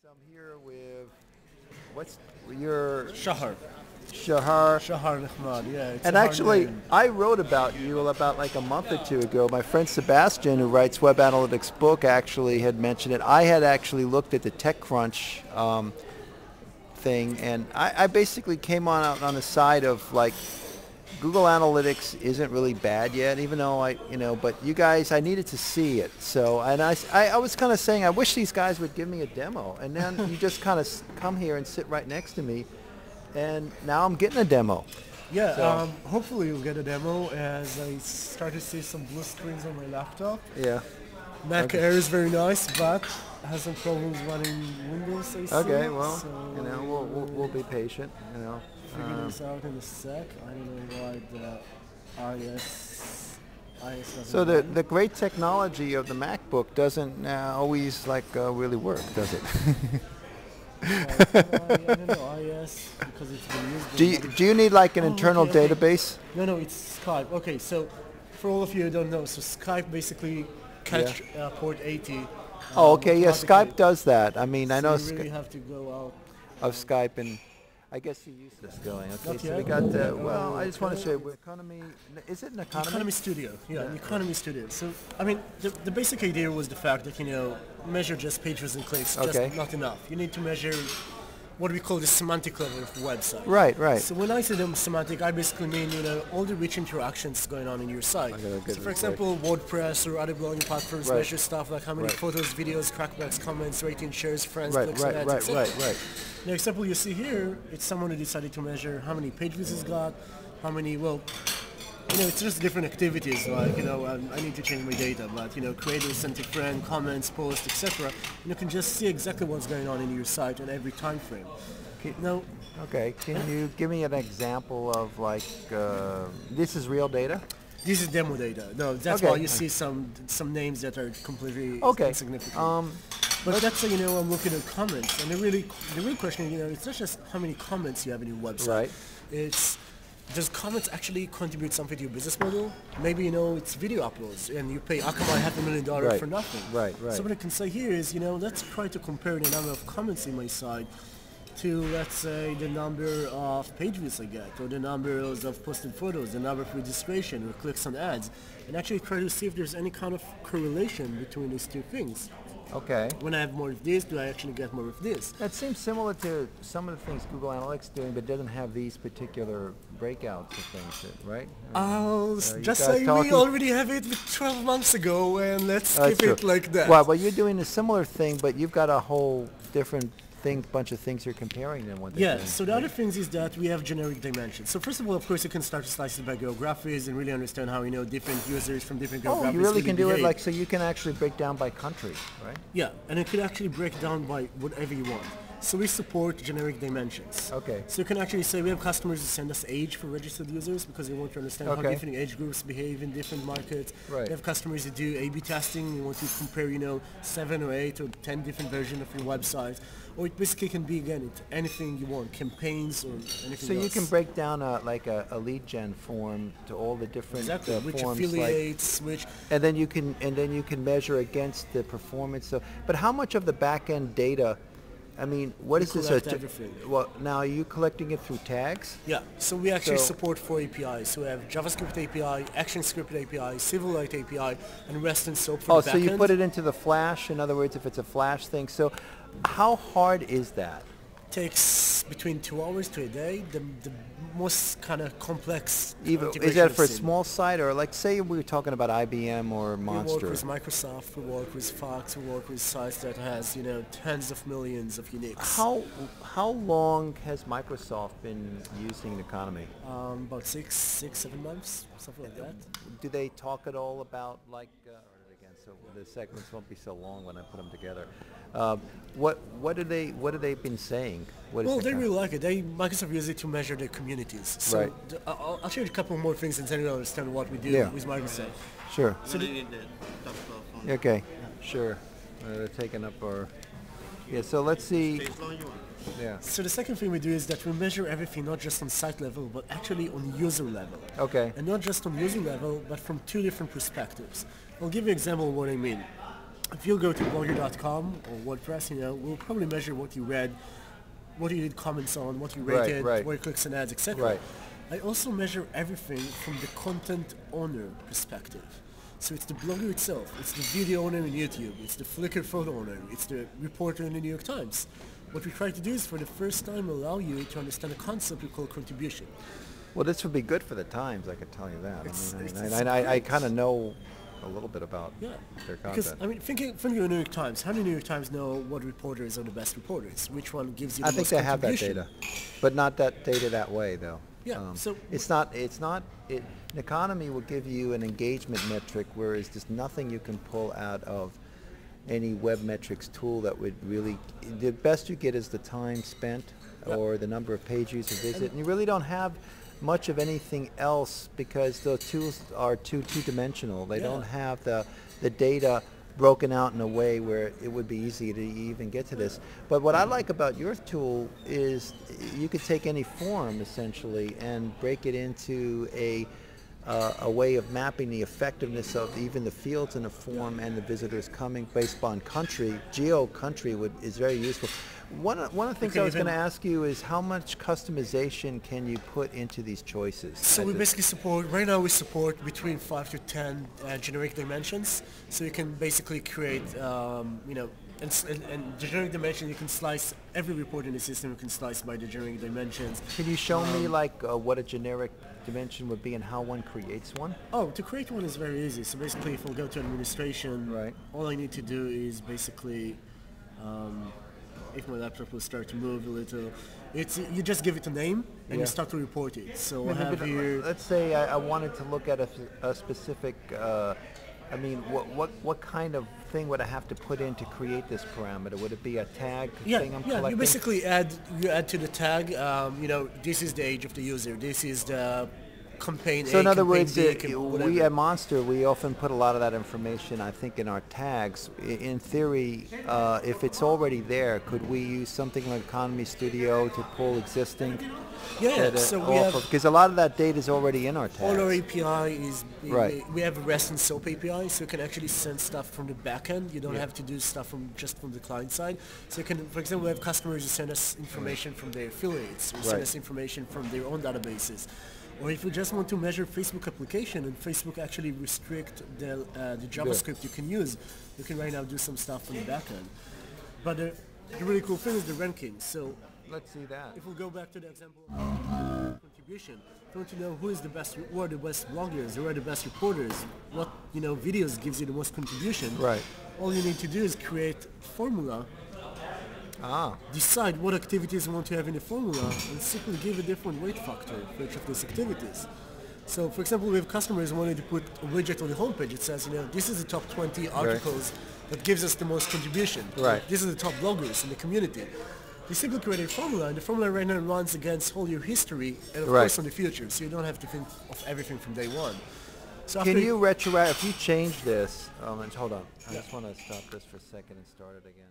I'm here with, what's your Shahar. Shahar. Shahar Nahmad, yeah. It's And a hard actually, name. I wrote about you about like a month or two ago. My friend Sebastian, who writes Web Analytics book, actually had mentioned it. I had actually looked at the TechCrunch thing, and I basically came out on the side of like Google Analytics isn't really bad yet, even though but you guys, I needed to see it. So, and I was kind of saying, I wish these guys would give me a demo. And then you just kind of come here and sit right next to me, and now I'm getting a demo. Yeah, So- hopefully you'll get a demo as I start to see some blue screens on my laptop. Yeah. Mac Air is very nice, but has some problems running Windows, I see. Okay. Well, so we'll be patient. figure this out in a sec. I don't know why the IS doesn't So run. the great technology of the MacBook doesn't always really work, does it? I don't know, IS, because it's been used. Do you need like an Oh, internal okay. database? No, it's Skype. Okay, so for all of you who don't know, so Skype basically catch port 80. Oh, okay. Yeah, Skype automatically. does that. I mean, I So know you really have to go out. of Skype, and I guess you use this going. Okay, Not so we yet. got well, I just want to say, economy. Is it an economy? Economy Studio, yeah, Economy Studio. So, I mean, the basic idea was the fact that, measure just page views and clicks, Okay. just not enough. You need to measure what we call the semantic level of the website. Right. So when I say the semantic, I basically mean, all the rich interactions going on in your site. gotta get So for this example, WordPress or other blogging platforms Right. measure stuff like how many Right. photos, videos, crackbacks, comments, rating, shares, friends, Right, clicks, right, and right, ads, etc. right. The example you see here, it's someone who decided to measure how many page views he's got, how many, it's just different activities, like, I need to change my data, but, creators, sent to friend, comments, posts, etc. And you can just see exactly what's going on in your site on every time frame. Now, Okay, can you give me an example of like this is real data? this is demo data. No, that's Okay. why you see some names that are completely Okay. insignificant. But that's I'm looking at comments, and the real question, it's not just how many comments you have in your website. Right. It's does comments actually contribute something to your business model? Maybe it's video uploads, and you pay Akamai $500,000 Right. for nothing. Right. So what I can say here is, let's try to compare the number of comments in my site to, let's say, the number of page views I get, or the number of posted photos, the number of registration or clicks on ads, and actually try to see if there's any kind of correlation between these two things. Okay. When I have more of this, do I actually get more of this? That seems similar to some of the things Google Analytics doing, but doesn't have these particular breakouts of things, right? I'll you just guys say we talking? already have it 12 months ago, and let's keep True. it like that. Well, you're doing a similar thing, but you've got a whole different bunch of things you're comparing than what they're Yeah, doing. so the other things is that we have generic dimensions. So first of all, of course, you can start to slice it by geographies and really understand how, different users from different Oh, geographies you really can do it behave. like, so you can actually break down by country, right? Yeah, and it could actually break down by whatever you want. So we support generic dimensions. Okay. So you can actually say we have customers who send us age for registered users because they want to understand how Okay. different age groups behave in different markets. Right. We have customers who do A/B testing. They want to compare, 7 or 8 or 10 different versions of your website. Or it basically can be, again, anything you want, campaigns or anything So else. you can break down a lead gen form to all the different Exactly, which forms, affiliates, which... and then you can measure against the performance. So, but how much of the back end data? I mean, what We is this? collect everything. Well, now are you collecting it through tags? Yeah, so we actually So- support 4 APIs. So we have JavaScript API, ActionScript API, Silverlight API, and REST and SOAP for Oh, the so you backend. put it into the Flash. In other words, if it's a Flash thing. So, how hard is that? Takes between 2 hours to a day. The most kind of complex Even is integration that I've for a seen. small site, or like say we were talking about IBM or We Monster? work with Microsoft, we work with Fox, we work with sites that has, tens of millions of uniques. How long has Microsoft been using NuConomy? About 7 months, something like that. Do they talk at all about like again? So the segments won't be so long when I put them together. What have they been saying? What is Well, the they kind- really like it. Microsoft uses it to measure their communities. So Right. I'll show you a couple more things and then you'll understand what we do Yeah. with Microsoft. Sure. So Okay. Sure. They're taking up our. Yeah. So let's see. Yeah. So the second thing we do is that we measure everything not just on site level, but actually on user level. Okay. And not just on user level, but from 2 different perspectives. I'll give you an example of what I mean. if you go to blogger.com or WordPress, we'll probably measure what you read, what you did comments on, what you rated, right. where you clicks and ads, etc. Right. I also measure everything from the content owner perspective. So it's the blogger itself, it's the video owner in YouTube, it's the Flickr photo owner, it's the reporter in the New York Times. What we try to do is for the first time allow you to understand a concept we call contribution. Well, this would be good for the Times, I could tell you that. It's I kind of know a little bit about their content. Because, thinking of the New York Times, how many New York Times know what reporters are the best reporters? Which one gives you the most contribution? I think they have that data, but not that data that way, though. Yeah, so NuConomy will give you an engagement metric, whereas there's nothing you can pull out of any web metrics tool that would really, the best you get is the time spent or the number of page views or visit, and you really don't have much of anything else because those tools are two-dimensional. They don't have the data broken out in a way where it would be easy to even get to this. But what I like about your tool is you could take any form essentially and break it into a way of mapping the effectiveness of even the fields in a form and the visitors coming based on country. Geo-country is very useful. One of the things I was going to ask you is how much customization can you put into these choices? So we basically support, right now we support between 5 to 10 generic dimensions. So you can basically create, and the generic dimension, you can slice every report in the system, you can slice by the generic dimensions. Can you show me what a generic dimension would be and how one creates one? Oh, to create one is very easy. So basically if we'll go to administration, all I need to do is basically, if my laptop will start to move a little, you just give it a name and you start to report it. So I have here. Let's say I wanted to look at a specific. What kind of thing would I have to put in to create this parameter? Would it be a tag thing I'm collecting? You basically add to the tag. This is the age of the user. This is the campaign A. So in other words, B, we at Monster, we often put a lot of that information, I think, in our tags. In theory, if it's already there, could we use something like Economy Studio to pull existing? So because a lot of that data is already in our tags. All our API is, we have a REST and SOAP API, so you can actually send stuff from the backend. You don't have to do stuff just from the client side. So you can, for example, we have customers who send us information from their affiliates, who send us information from their own databases. Or if you just want to measure Facebook application and Facebook actually restrict the JavaScript you can use, you can right now do some stuff on the backend. But the really cool thing is the ranking. So let's see that. If we go back to the example of contribution, if you want to know who are the best bloggers, who are the best reporters, what videos gives you the most contribution, all you need to do is create a formula. Decide what activities you want to have in the formula and simply give a different weight factor for each of these activities. So for example, we have customers who wanted to put a widget on the homepage. It says, this is the top 20 articles that gives us the most contribution. These are the top bloggers in the community. You simply create a formula, and the formula right now runs against all your history and of course on the future, so you don't have to think of everything from day one. So can you if you change this, hold on, I just want to stop this for a second and start it again.